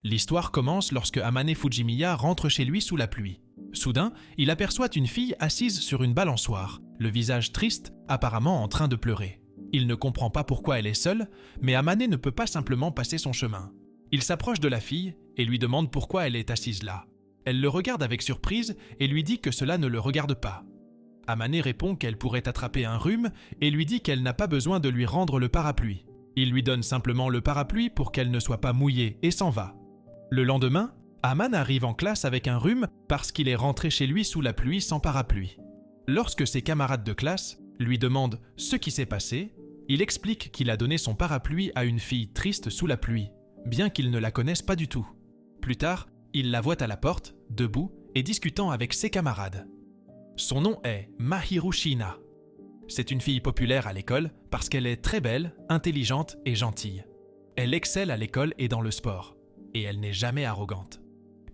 L'histoire commence lorsque Amane Fujimiya rentre chez lui sous la pluie. Soudain, il aperçoit une fille assise sur une balançoire, le visage triste, apparemment en train de pleurer. Il ne comprend pas pourquoi elle est seule, mais Amane ne peut pas simplement passer son chemin. Il s'approche de la fille et lui demande pourquoi elle est assise là. Elle le regarde avec surprise et lui dit que cela ne le regarde pas. Amane répond qu'elle pourrait attraper un rhume et lui dit qu'elle n'a pas besoin de lui rendre le parapluie. Il lui donne simplement le parapluie pour qu'elle ne soit pas mouillée et s'en va. Le lendemain, Amane arrive en classe avec un rhume parce qu'il est rentré chez lui sous la pluie sans parapluie. Lorsque ses camarades de classe lui demandent ce qui s'est passé, il explique qu'il a donné son parapluie à une fille triste sous la pluie, bien qu'il ne la connaisse pas du tout. Plus tard, il la voit à la porte, debout et discutant avec ses camarades. Son nom est Mahiru Shiina. C'est une fille populaire à l'école parce qu'elle est très belle, intelligente et gentille. Elle excelle à l'école et dans le sport, et elle n'est jamais arrogante.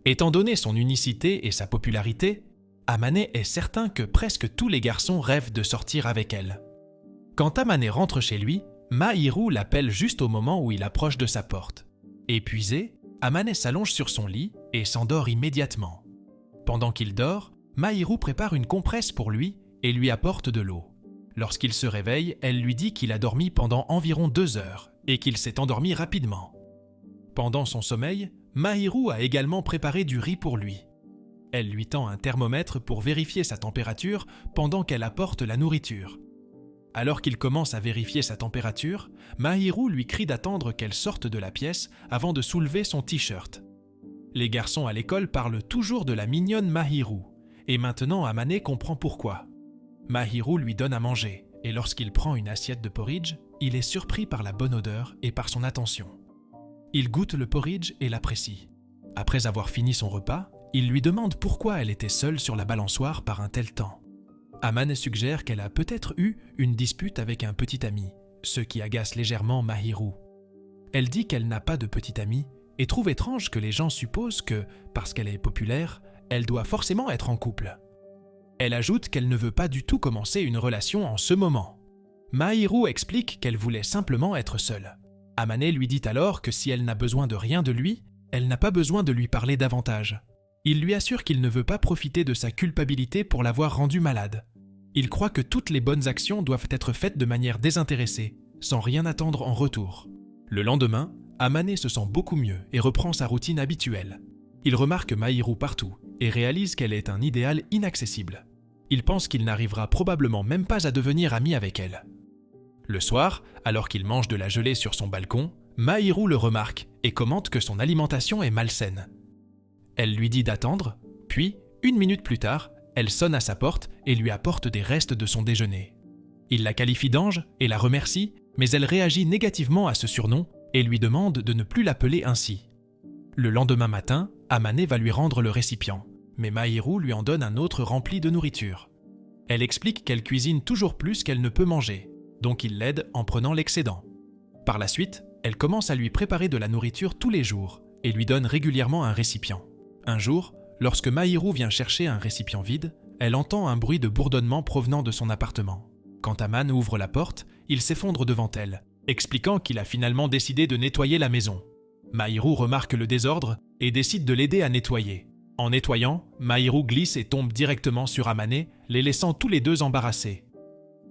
Étant donné son unicité et sa popularité, Amane est certain que presque tous les garçons rêvent de sortir avec elle. Quand Amane rentre chez lui, Mahiru l'appelle juste au moment où il approche de sa porte. Épuisé, Amane s'allonge sur son lit et s'endort immédiatement. Pendant qu'il dort, Mahiru prépare une compresse pour lui et lui apporte de l'eau. Lorsqu'il se réveille, elle lui dit qu'il a dormi pendant environ 2 heures et qu'il s'est endormi rapidement. Pendant son sommeil, Mahiru a également préparé du riz pour lui. Elle lui tend un thermomètre pour vérifier sa température pendant qu'elle apporte la nourriture. Alors qu'il commence à vérifier sa température, Mahiru lui crie d'attendre qu'elle sorte de la pièce avant de soulever son t-shirt. Les garçons à l'école parlent toujours de la mignonne Mahiru, et maintenant Amane comprend pourquoi. Mahiru lui donne à manger, et lorsqu'il prend une assiette de porridge, il est surpris par la bonne odeur et par son attention. Il goûte le porridge et l'apprécie. Après avoir fini son repas, il lui demande pourquoi elle était seule sur la balançoire par un tel temps. Amane suggère qu'elle a peut-être eu une dispute avec un petit ami, ce qui agace légèrement Mahiru. Elle dit qu'elle n'a pas de petit ami et trouve étrange que les gens supposent que, parce qu'elle est populaire, elle doit forcément être en couple. Elle ajoute qu'elle ne veut pas du tout commencer une relation en ce moment. Mahiru explique qu'elle voulait simplement être seule. Amane lui dit alors que si elle n'a besoin de rien de lui, elle n'a pas besoin de lui parler davantage. Il lui assure qu'il ne veut pas profiter de sa culpabilité pour l'avoir rendu malade. Il croit que toutes les bonnes actions doivent être faites de manière désintéressée, sans rien attendre en retour. Le lendemain, Amane se sent beaucoup mieux et reprend sa routine habituelle. Il remarque Mahiru partout et réalise qu'elle est un idéal inaccessible. Il pense qu'il n'arrivera probablement même pas à devenir ami avec elle. Le soir, alors qu'il mange de la gelée sur son balcon, Mahiru le remarque et commente que son alimentation est malsaine. Elle lui dit d'attendre, puis, 1 minute plus tard, elle sonne à sa porte et lui apporte des restes de son déjeuner. Il la qualifie d'ange et la remercie, mais elle réagit négativement à ce surnom et lui demande de ne plus l'appeler ainsi. Le lendemain matin, Amane va lui rendre le récipient, mais Mahiru lui en donne un autre rempli de nourriture. Elle explique qu'elle cuisine toujours plus qu'elle ne peut manger, donc il l'aide en prenant l'excédent. Par la suite, elle commence à lui préparer de la nourriture tous les jours et lui donne régulièrement un récipient. Un jour, lorsque Mahiru vient chercher un récipient vide, elle entend un bruit de bourdonnement provenant de son appartement. Quand Amane ouvre la porte, il s'effondre devant elle, expliquant qu'il a finalement décidé de nettoyer la maison. Mahiru remarque le désordre et décide de l'aider à nettoyer. En nettoyant, Mahiru glisse et tombe directement sur Amane, les laissant tous les deux embarrassés.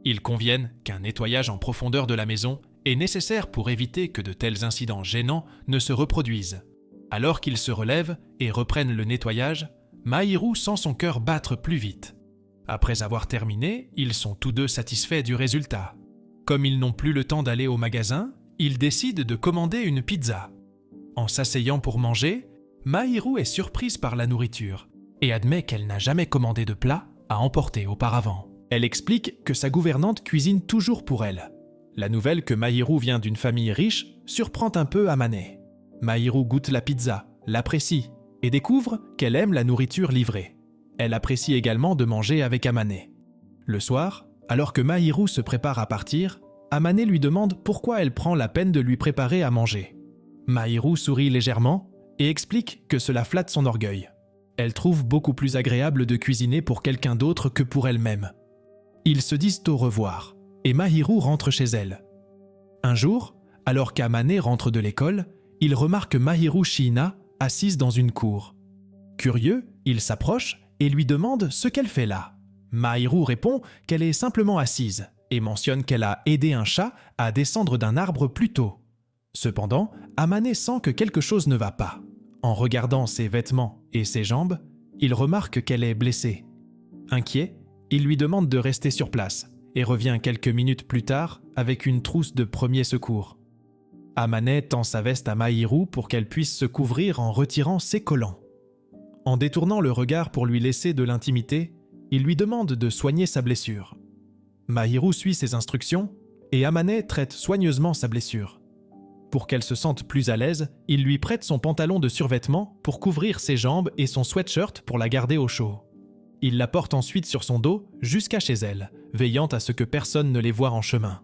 Ils conviennent qu'un nettoyage en profondeur de la maison est nécessaire pour éviter que de tels incidents gênants ne se reproduisent. Alors qu'ils se relèvent et reprennent le nettoyage, Mahiru sent son cœur battre plus vite. Après avoir terminé, ils sont tous deux satisfaits du résultat. Comme ils n'ont plus le temps d'aller au magasin, ils décident de commander une pizza. En s'asseyant pour manger, Mahiru est surprise par la nourriture et admet qu'elle n'a jamais commandé de plat à emporter auparavant. Elle explique que sa gouvernante cuisine toujours pour elle. La nouvelle que Mahiru vient d'une famille riche surprend un peu Amane. Mahiru goûte la pizza, l'apprécie et découvre qu'elle aime la nourriture livrée. Elle apprécie également de manger avec Amane. Le soir, alors que Mahiru se prépare à partir, Amane lui demande pourquoi elle prend la peine de lui préparer à manger. Mahiru sourit légèrement et explique que cela flatte son orgueil. Elle trouve beaucoup plus agréable de cuisiner pour quelqu'un d'autre que pour elle-même. Ils se disent au revoir et Mahiru rentre chez elle. Un jour, alors qu'Amane rentre de l'école, il remarque Mahiru Shiina assise dans une cour. Curieux, il s'approche et lui demande ce qu'elle fait là. Mahiru répond qu'elle est simplement assise et mentionne qu'elle a aidé un chat à descendre d'un arbre plus tôt. Cependant, Amane sent que quelque chose ne va pas. En regardant ses vêtements et ses jambes, il remarque qu'elle est blessée. Inquiet, il lui demande de rester sur place et revient quelques minutes plus tard avec une trousse de premiers secours. Amane tend sa veste à Mahiru pour qu'elle puisse se couvrir en retirant ses collants. En détournant le regard pour lui laisser de l'intimité, il lui demande de soigner sa blessure. Mahiru suit ses instructions et Amane traite soigneusement sa blessure. Pour qu'elle se sente plus à l'aise, il lui prête son pantalon de survêtement pour couvrir ses jambes et son sweatshirt pour la garder au chaud. Il la porte ensuite sur son dos jusqu'à chez elle, veillant à ce que personne ne les voie en chemin.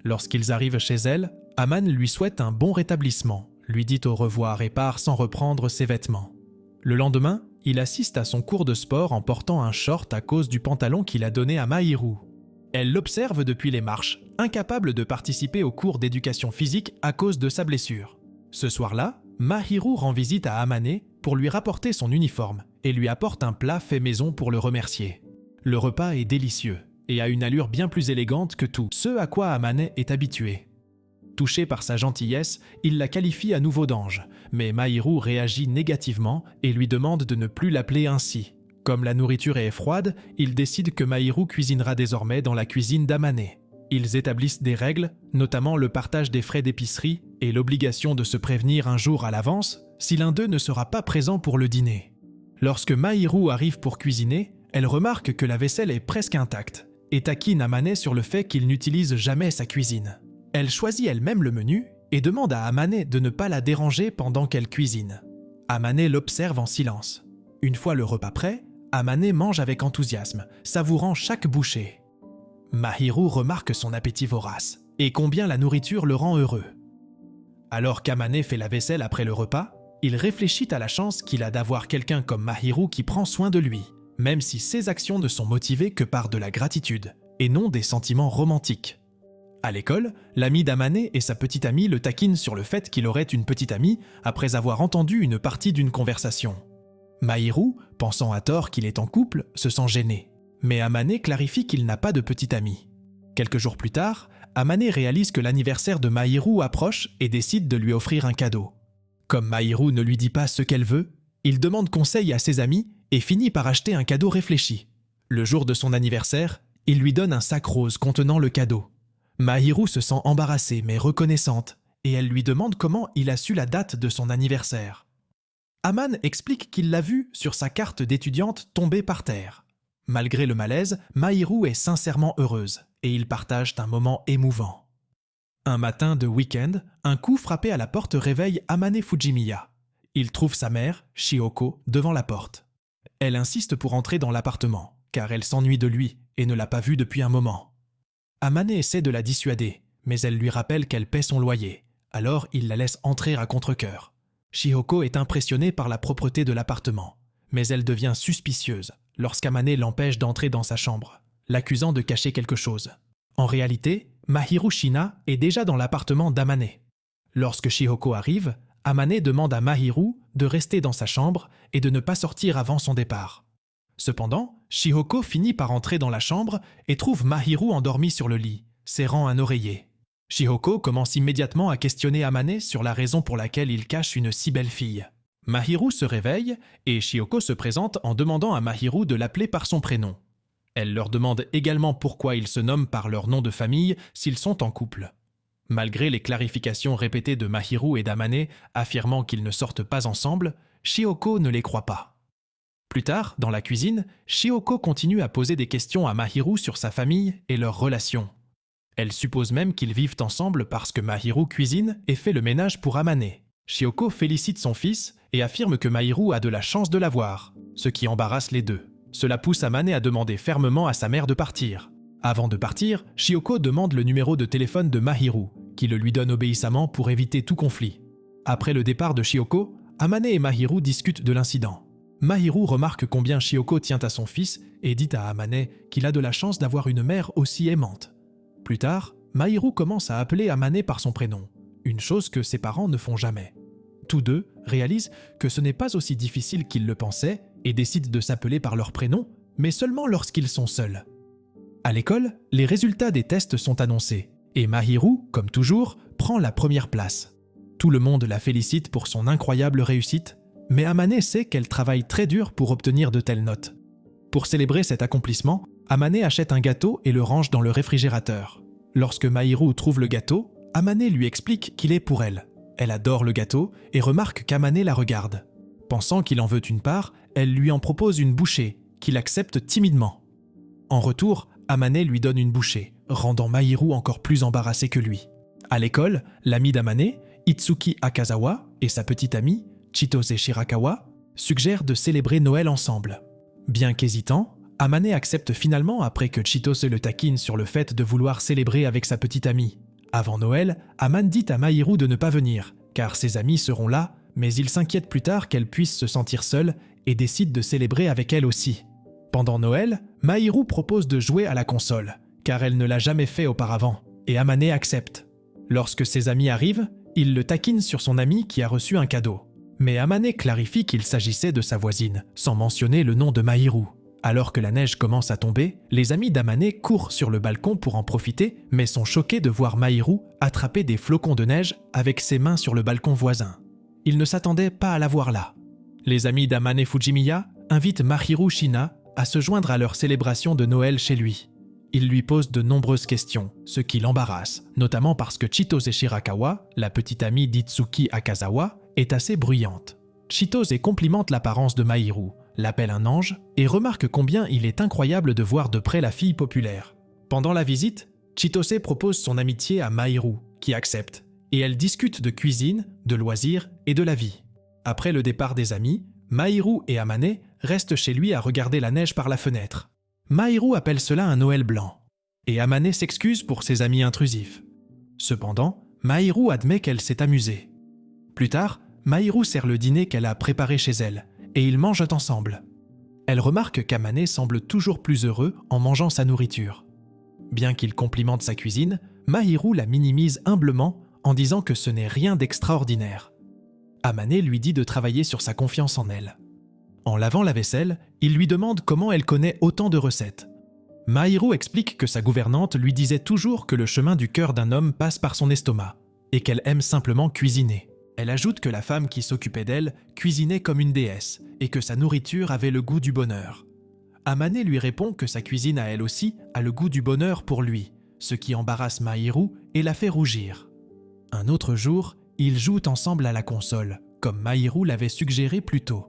Lorsqu'ils arrivent chez elle, Aman lui souhaite un bon rétablissement, lui dit au revoir et part sans reprendre ses vêtements. Le lendemain, il assiste à son cours de sport en portant un short à cause du pantalon qu'il a donné à Mahiru. Elle l'observe depuis les marches, incapable de participer au cours d'éducation physique à cause de sa blessure. Ce soir-là, Mahiru rend visite à Amane pour lui rapporter son uniforme et lui apporte un plat fait maison pour le remercier. Le repas est délicieux et a une allure bien plus élégante que tout ce à quoi Amane est habitué. Touché par sa gentillesse, il la qualifie à nouveau d'ange, mais Mahiru réagit négativement et lui demande de ne plus l'appeler ainsi. Comme la nourriture est froide, il décide que Mahiru cuisinera désormais dans la cuisine d'Amane. Ils établissent des règles, notamment le partage des frais d'épicerie et l'obligation de se prévenir un jour à l'avance si l'un d'eux ne sera pas présent pour le dîner. Lorsque Mahiru arrive pour cuisiner, elle remarque que la vaisselle est presque intacte et taquine Amane sur le fait qu'il n'utilise jamais sa cuisine. Elle choisit elle-même le menu et demande à Amane de ne pas la déranger pendant qu'elle cuisine. Amane l'observe en silence. Une fois le repas prêt, Amane mange avec enthousiasme, savourant chaque bouchée. Mahiru remarque son appétit vorace et combien la nourriture le rend heureux. Alors qu'Amane fait la vaisselle après le repas, il réfléchit à la chance qu'il a d'avoir quelqu'un comme Mahiru qui prend soin de lui, même si ses actions ne sont motivées que par de la gratitude et non des sentiments romantiques. À l'école, l'ami d'Amane et sa petite amie le taquinent sur le fait qu'il aurait une petite amie après avoir entendu une partie d'une conversation. Mahiru, pensant à tort qu'il est en couple, se sent gêné, mais Amane clarifie qu'il n'a pas de petite amie. Quelques jours plus tard, Amane réalise que l'anniversaire de Mahiru approche et décide de lui offrir un cadeau. Comme Mahiru ne lui dit pas ce qu'elle veut, il demande conseil à ses amis et finit par acheter un cadeau réfléchi. Le jour de son anniversaire, il lui donne un sac rose contenant le cadeau. Mahiru se sent embarrassée mais reconnaissante et elle lui demande comment il a su la date de son anniversaire. Aman explique qu'il l'a vue sur sa carte d'étudiante tombée par terre. Malgré le malaise, Mahiru est sincèrement heureuse et ils partagent un moment émouvant. Un matin de week-end, un coup frappé à la porte réveille Amane Fujimiya. Il trouve sa mère, Shioko, devant la porte. Elle insiste pour entrer dans l'appartement, car elle s'ennuie de lui et ne l'a pas vu depuis un moment. Amane essaie de la dissuader, mais elle lui rappelle qu'elle paie son loyer, alors il la laisse entrer à contre-cœur. Shioko est impressionnée par la propreté de l'appartement, mais elle devient suspicieuse lorsqu'Amane l'empêche d'entrer dans sa chambre, l'accusant de cacher quelque chose. En réalité, Mahiru Shina est déjà dans l'appartement d'Amane. Lorsque Shioko arrive, Amane demande à Mahiru de rester dans sa chambre et de ne pas sortir avant son départ. Cependant, Shioko finit par entrer dans la chambre et trouve Mahiru endormi sur le lit, serrant un oreiller. Shioko commence immédiatement à questionner Amane sur la raison pour laquelle il cache une si belle fille. Mahiru se réveille et Shioko se présente en demandant à Mahiru de l'appeler par son prénom. Elle leur demande également pourquoi ils se nomment par leur nom de famille s'ils sont en couple. Malgré les clarifications répétées de Mahiru et d'Amane affirmant qu'ils ne sortent pas ensemble, Shioko ne les croit pas. Plus tard, dans la cuisine, Shioko continue à poser des questions à Mahiru sur sa famille et leurs relations. Elle suppose même qu'ils vivent ensemble parce que Mahiru cuisine et fait le ménage pour Amane. Shioko félicite son fils et affirme que Mahiru a de la chance de l'avoir, ce qui embarrasse les deux. Cela pousse Amane à demander fermement à sa mère de partir. Avant de partir, Shioko demande le numéro de téléphone de Mahiru, qui le lui donne obéissamment pour éviter tout conflit. Après le départ de Shioko, Amane et Mahiru discutent de l'incident. Mahiru remarque combien Shioko tient à son fils et dit à Amane qu'il a de la chance d'avoir une mère aussi aimante. Plus tard, Mahiru commence à appeler Amane par son prénom, une chose que ses parents ne font jamais. Tous deux réalisent que ce n'est pas aussi difficile qu'ils le pensaient et décident de s'appeler par leur prénom, mais seulement lorsqu'ils sont seuls. À l'école, les résultats des tests sont annoncés et Mahiru, comme toujours, prend la première place. Tout le monde la félicite pour son incroyable réussite, mais Amane sait qu'elle travaille très dur pour obtenir de telles notes. Pour célébrer cet accomplissement, Amane achète un gâteau et le range dans le réfrigérateur. Lorsque Mahiru trouve le gâteau, Amane lui explique qu'il est pour elle. Elle adore le gâteau et remarque qu'Amane la regarde. Pensant qu'il en veut une part, elle lui en propose une bouchée, qu'il accepte timidement. En retour, Amane lui donne une bouchée, rendant Mahiru encore plus embarrassé que lui. À l'école, l'ami d'Amane, Itsuki Akazawa, et sa petite amie, Chitose Shirakawa, suggèrent de célébrer Noël ensemble. Bien qu'hésitant, Amane accepte finalement après que Chitose le taquine sur le fait de vouloir célébrer avec sa petite amie. Avant Noël, Amane dit à Mahiru de ne pas venir, car ses amis seront là, mais il s'inquiète plus tard qu'elle puisse se sentir seule et décide de célébrer avec elle aussi. Pendant Noël, Mahiru propose de jouer à la console, car elle ne l'a jamais fait auparavant, et Amane accepte. Lorsque ses amis arrivent, il le taquine sur son ami qui a reçu un cadeau. Mais Amane clarifie qu'il s'agissait de sa voisine, sans mentionner le nom de Mahiru. Alors que la neige commence à tomber, les amis d'Amane courent sur le balcon pour en profiter, mais sont choqués de voir Mahiru attraper des flocons de neige avec ses mains sur le balcon voisin. Ils ne s'attendaient pas à la voir là. Les amis d'Amane Fujimiya invitent Mahiru Shina à se joindre à leur célébration de Noël chez lui. Ils lui posent de nombreuses questions, ce qui l'embarrasse, notamment parce que Chitose Shirakawa, la petite amie d'Itsuki Akazawa, est assez bruyante. Chitose complimente l'apparence de Mahiru, l'appelle un ange et remarque combien il est incroyable de voir de près la fille populaire. Pendant la visite, Chitose propose son amitié à Mahiru, qui accepte, et elles discutent de cuisine, de loisirs et de la vie. Après le départ des amis, Mahiru et Amane restent chez lui à regarder la neige par la fenêtre. Mahiru appelle cela un Noël blanc, et Amane s'excuse pour ses amis intrusifs. Cependant, Mahiru admet qu'elle s'est amusée. Plus tard, Mahiru sert le dîner qu'elle a préparé chez elle, et ils mangent ensemble. Elle remarque qu'Amane semble toujours plus heureux en mangeant sa nourriture. Bien qu'il complimente sa cuisine, Mahiru la minimise humblement en disant que ce n'est rien d'extraordinaire. Amane lui dit de travailler sur sa confiance en elle. En lavant la vaisselle, il lui demande comment elle connaît autant de recettes. Mahiru explique que sa gouvernante lui disait toujours que le chemin du cœur d'un homme passe par son estomac, et qu'elle aime simplement cuisiner. Elle ajoute que la femme qui s'occupait d'elle cuisinait comme une déesse et que sa nourriture avait le goût du bonheur. Amane lui répond que sa cuisine à elle aussi a le goût du bonheur pour lui, ce qui embarrasse Mahiru et la fait rougir. Un autre jour, ils jouent ensemble à la console, comme Mahiru l'avait suggéré plus tôt.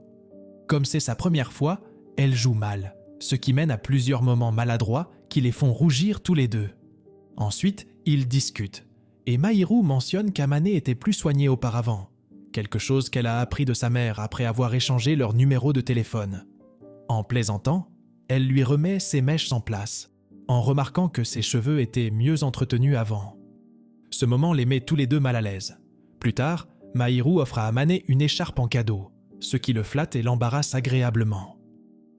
Comme c'est sa première fois, elle joue mal, ce qui mène à plusieurs moments maladroits qui les font rougir tous les deux. Ensuite, ils discutent. Et Mahiru mentionne qu'Amane était plus soignée auparavant, quelque chose qu'elle a appris de sa mère après avoir échangé leur numéro de téléphone. En plaisantant, elle lui remet ses mèches en place, en remarquant que ses cheveux étaient mieux entretenus avant. Ce moment les met tous les deux mal à l'aise. Plus tard, Mahiru offre à Amane une écharpe en cadeau, ce qui le flatte et l'embarrasse agréablement.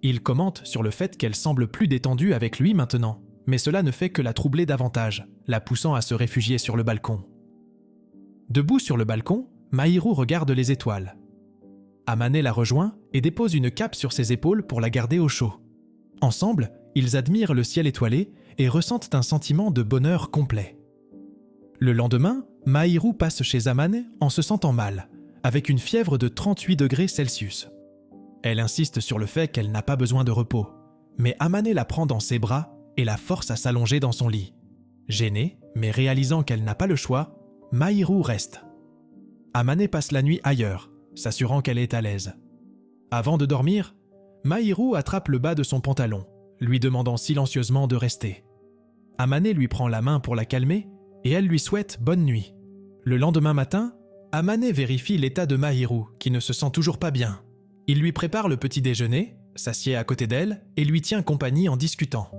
Il commente sur le fait qu'elle semble plus détendue avec lui maintenant, mais cela ne fait que la troubler davantage, la poussant à se réfugier sur le balcon. Debout sur le balcon, Mahiru regarde les étoiles. Amane la rejoint et dépose une cape sur ses épaules pour la garder au chaud. Ensemble, ils admirent le ciel étoilé et ressentent un sentiment de bonheur complet. Le lendemain, Mahiru passe chez Amane en se sentant mal, avec une fièvre de 38 degrés Celsius. Elle insiste sur le fait qu'elle n'a pas besoin de repos, mais Amane la prend dans ses bras et la force à s'allonger dans son lit. Gênée, mais réalisant qu'elle n'a pas le choix, Mahiru reste. Amane passe la nuit ailleurs, s'assurant qu'elle est à l'aise. Avant de dormir, Mahiru attrape le bas de son pantalon, lui demandant silencieusement de rester. Amane lui prend la main pour la calmer et elle lui souhaite bonne nuit. Le lendemain matin, Amane vérifie l'état de Mahiru, qui ne se sent toujours pas bien. Il lui prépare le petit déjeuner, s'assied à côté d'elle et lui tient compagnie en discutant.